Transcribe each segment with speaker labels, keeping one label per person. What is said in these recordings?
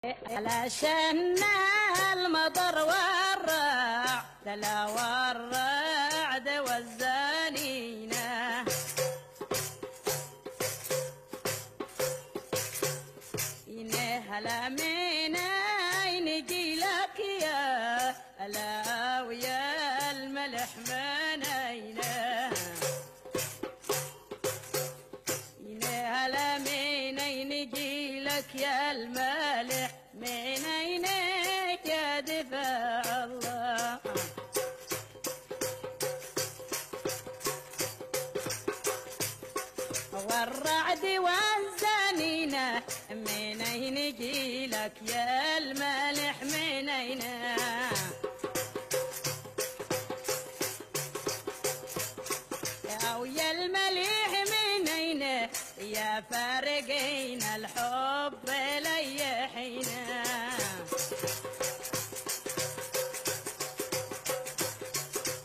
Speaker 1: علشان المطر والرع تلا والرعد والزنينة هلا من عين جيلك يا هلا ويا الملح من عينه هلا من عين جيلك يا الملح من عينك يا دفاع الله والرعد والزنينة من عين جيلك يا الملح من عينه يا ويا المليح من عينه يا فارقين الحب لي حينه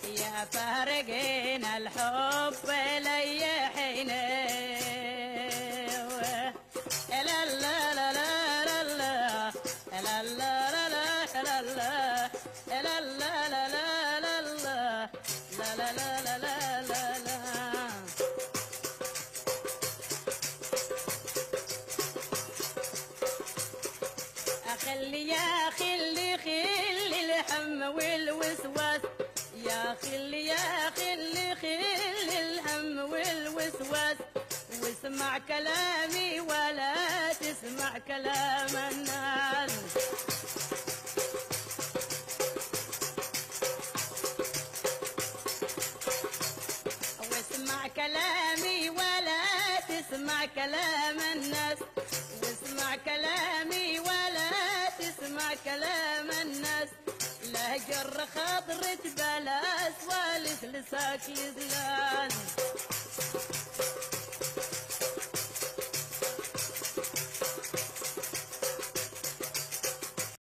Speaker 1: يا فارقين الحب لي حينه لا لا لا لا لا لا لا لا لا لا لا لا لا لا لا لا لا لا يا خلي الهم والوسواس يا خلي الهم والوسواس واسمع كلامي ولا تسمع كلام الناس واسمع كلامي ولا تسمع كلام الناس واسمع كلامي ولا تسمع كلام الناس لا جر خاطرة بلاس والث لساك لزلاس